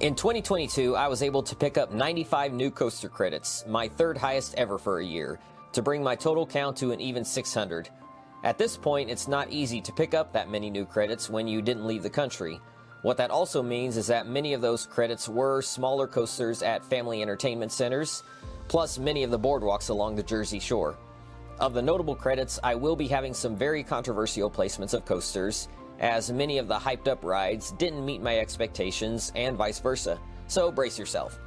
In 2022, I was able to pick up 95 new coaster credits, my third highest ever for a year, to bring my total count to an even 600. At this point, it's not easy to pick up that many new credits when you didn't leave the country. What that also means is that many of those credits were smaller coasters at family entertainment centers, plus many of the boardwalks along the Jersey Shore. Of the notable credits, I will be having some very controversial placements of coasters, as many of the hyped-up rides didn't meet my expectations and vice versa, so brace yourself.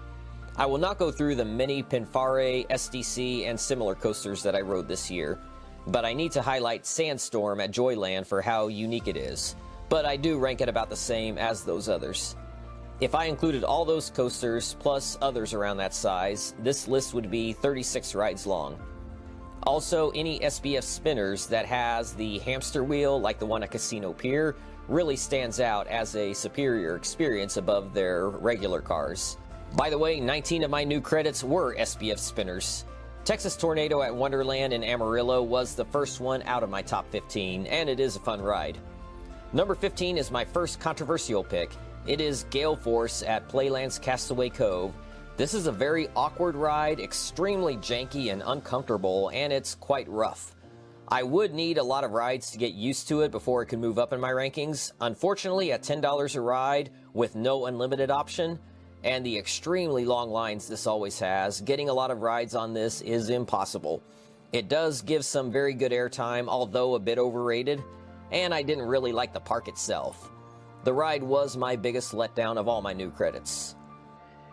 I will not go through the many Pinfari, SDC, and similar coasters that I rode this year, but I need to highlight Sandstorm at Joyland for how unique it is, but I do rank it about the same as those others. If I included all those coasters, plus others around that size, this list would be 36 rides long. Also, any SBF spinners that has the hamster wheel, like the one at Casino Pier, really stands out as a superior experience above their regular cars. By the way, 19 of my new credits were SBF spinners. Texas Tornado at Wonderland in Amarillo was the first one out of my top 15, and it is a fun ride. Number 15 is my first controversial pick. It is GaleForce at Playland's Castaway Cove. This is a very awkward ride, extremely janky and uncomfortable, and it's quite rough. I would need a lot of rides to get used to it before it could move up in my rankings. Unfortunately, at $10 a ride with no unlimited option, and the extremely long lines this always has, getting a lot of rides on this is impossible. It does give some very good airtime, although a bit overrated, and I didn't really like the park itself. The ride was my biggest letdown of all my new credits.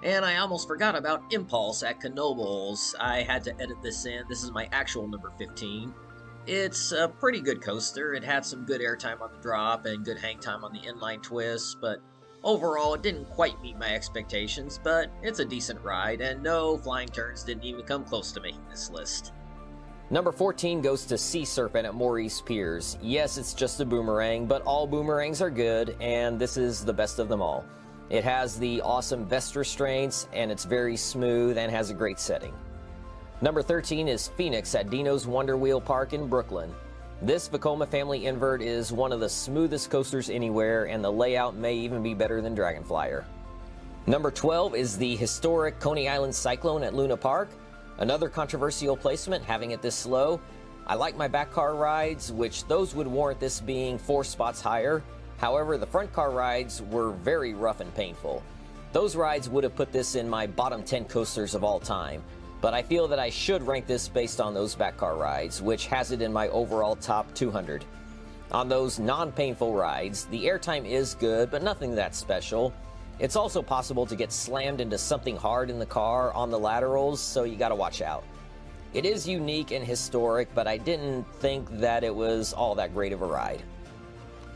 And I almost forgot about Impulse at Knoebels. I had to edit this in. This is my actual number 15. It's a pretty good coaster. It had some good airtime on the drop and good hang time on the inline twist, but overall it didn't quite meet my expectations, but it's a decent ride, and no flying turns didn't even come close to making this list. Number 14 goes to Sea Serpent at Moreys Piers. Yes, it's just a boomerang, but all boomerangs are good, and this is the best of them all. It has the awesome vest restraints, and it's very smooth and has a great setting. Number 13 is Phoenix at Dino's Wonder Wheel Park in Brooklyn. This Vekoma family invert is one of the smoothest coasters anywhere, and the layout may even be better than Dragonflyer. Number 12 is the historic Coney Island Cyclone at Luna Park. Another controversial placement, having it this low. I like my back car rides, which those would warrant this being 4 spots higher. However, the front car rides were very rough and painful. Those rides would have put this in my bottom 10 coasters of all time, but I feel that I should rank this based on those back car rides, which has it in my overall top 200. On those non-painful rides, the airtime is good, but nothing that special. It's also possible to get slammed into something hard in the car on the laterals, so you gotta watch out. It is unique and historic, but I didn't think that it was all that great of a ride.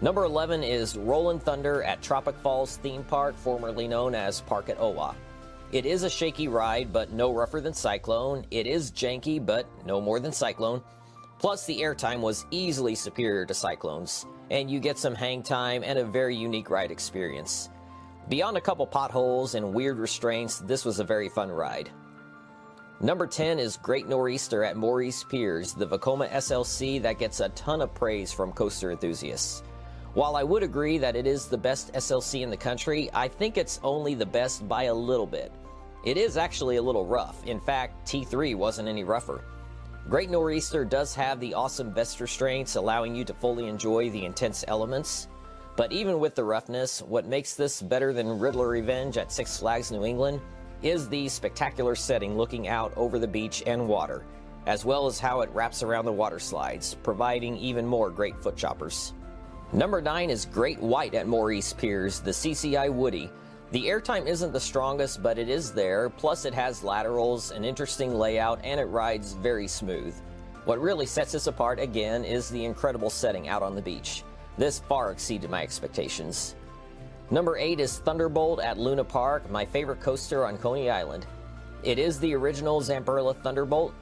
Number 11 is Rollin' Thunder at Tropic Falls Theme Park, formerly known as Park at Owa. It is a shaky ride, but no rougher than Cyclone. It is janky, but no more than Cyclone. Plus, the airtime was easily superior to Cyclone's, and you get some hang time and a very unique ride experience. Beyond a couple potholes and weird restraints, this was a very fun ride. Number 10 is Great Nor'easter at Moreys Piers, the Vekoma SLC that gets a ton of praise from coaster enthusiasts. While I would agree that it is the best SLC in the country, I think it's only the best by a little bit. It is actually a little rough. In fact, T3 wasn't any rougher. Great Nor'easter does have the awesome vest restraints, allowing you to fully enjoy the intense elements. But even with the roughness, what makes this better than Riddler Revenge at Six Flags New England is the spectacular setting looking out over the beach and water, as well as how it wraps around the water slides, providing even more great foot choppers. Number 9 is Great White at Moreys Piers, the CCI Woody. The airtime isn't the strongest, but it is there, plus it has laterals, an interesting layout, and it rides very smooth. What really sets this apart, again, is the incredible setting out on the beach. This far exceeded my expectations. Number 8 is Thunderbolt at Luna Park, my favorite coaster on Coney Island. It is the original Zamperla Thunderbolt.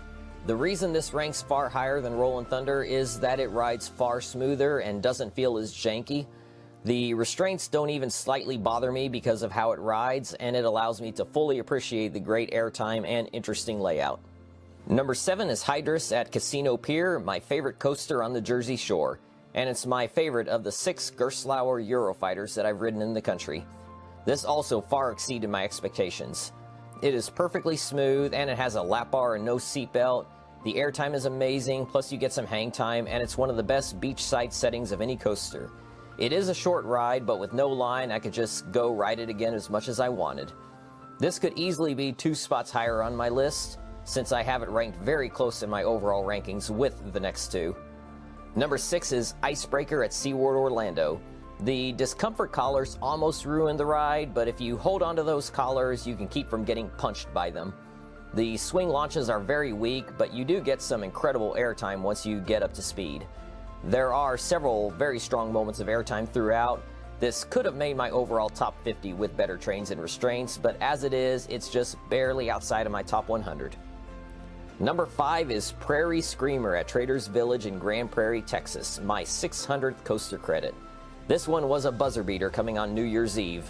The reason this ranks far higher than Rollin' Thunder is that it rides far smoother and doesn't feel as janky. The restraints don't even slightly bother me because of how it rides, and it allows me to fully appreciate the great airtime and interesting layout. Number 7 is Hydrus at Casino Pier, my favorite coaster on the Jersey Shore, and it's my favorite of the 6 Gerstlauer Eurofighters that I've ridden in the country. This also far exceeded my expectations. It is perfectly smooth, and it has a lap bar and no seatbelt. The airtime is amazing, plus you get some hang time, and it's one of the best beachside settings of any coaster. It is a short ride, but with no line, I could just go ride it again as much as I wanted. This could easily be 2 spots higher on my list, since I have it ranked very close in my overall rankings with the next 2. Number 6 is Icebreaker at SeaWorld Orlando. The discomfort collars almost ruined the ride, but if you hold onto those collars, you can keep from getting punched by them. The swing launches are very weak, but you do get some incredible airtime once you get up to speed. There are several very strong moments of airtime throughout. This could have made my overall top 50 with better trains and restraints, but as it is, it's just barely outside of my top 100. Number 5 is Prairie Screamer at Traders Village in Grand Prairie, Texas, my 600th coaster credit. This one was a buzzer beater coming on New Year's Eve.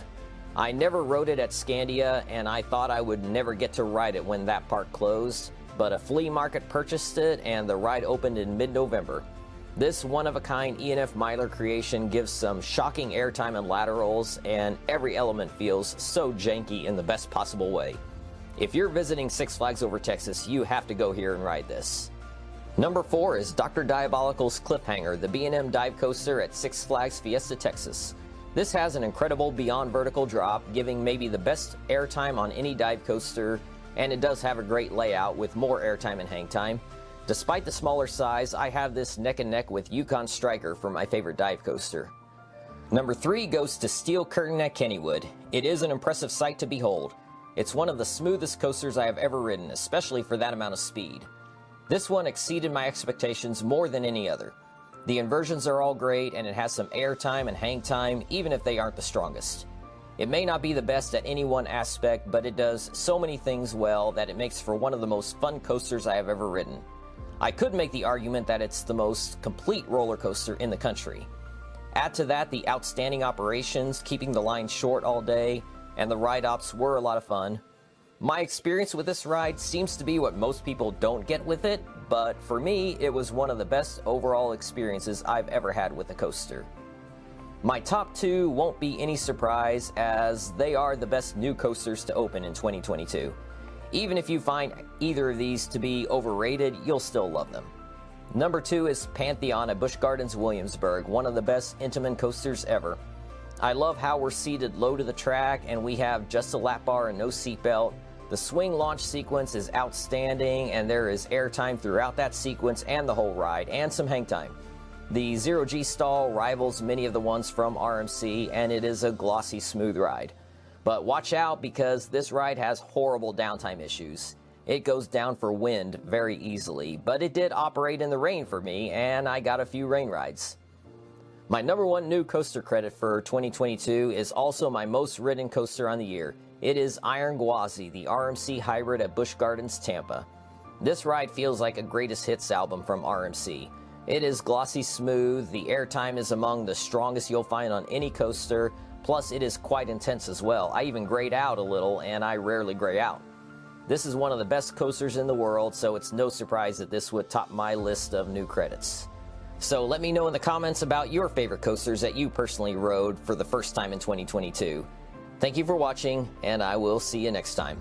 I never rode it at Scandia, and I thought I would never get to ride it when that park closed, but a flea market purchased it and the ride opened in mid-November. This one-of-a-kind E&F Myler creation gives some shocking airtime and laterals, and every element feels so janky in the best possible way. If you're visiting Six Flags Over Texas, you have to go here and ride this. Number 4 is Dr. Diabolical's Cliffhanger, the B&M dive coaster at Six Flags Fiesta, Texas. This has an incredible beyond vertical drop, giving maybe the best airtime on any dive coaster, and it does have a great layout with more airtime and hang time. Despite the smaller size, I have this neck and neck with Yukon Striker for my favorite dive coaster. Number 3 goes to Steel Curtain at Kennywood. It is an impressive sight to behold. It's one of the smoothest coasters I have ever ridden, especially for that amount of speed. This one exceeded my expectations more than any other. The inversions are all great, and it has some airtime and hang time, even if they aren't the strongest. It may not be the best at any one aspect, but it does so many things well that it makes for one of the most fun coasters I have ever ridden. I could make the argument that it's the most complete roller coaster in the country. Add to that the outstanding operations, keeping the line short all day, and the ride ops were a lot of fun. My experience with this ride seems to be what most people don't get with it, but for me, it was one of the best overall experiences I've ever had with a coaster. My top 2 won't be any surprise, as they are the best new coasters to open in 2022. Even if you find either of these to be overrated, you'll still love them. Number 2 is Pantheon at Busch Gardens Williamsburg, one of the best Intamin coasters ever. I love how we're seated low to the track and we have just a lap bar and no seatbelt. The swing launch sequence is outstanding, and there is airtime throughout that sequence and the whole ride, and some hang time. The zero-G stall rivals many of the ones from RMC, and it is a glossy, smooth ride. But watch out, because this ride has horrible downtime issues. It goes down for wind very easily, but it did operate in the rain for me, and I got a few rain rides. My number 1 new coaster credit for 2022 is also my most ridden coaster on the year. It is Iron Gwazi, the RMC hybrid at Busch Gardens, Tampa. This ride feels like a greatest hits album from RMC. It is glossy smooth, the airtime is among the strongest you'll find on any coaster, plus it is quite intense as well. I even grayed out a little, and I rarely gray out. This is one of the best coasters in the world, so it's no surprise that this would top my list of new credits. So let me know in the comments about your favorite coasters that you personally rode for the first time in 2022. Thank you for watching, and I will see you next time.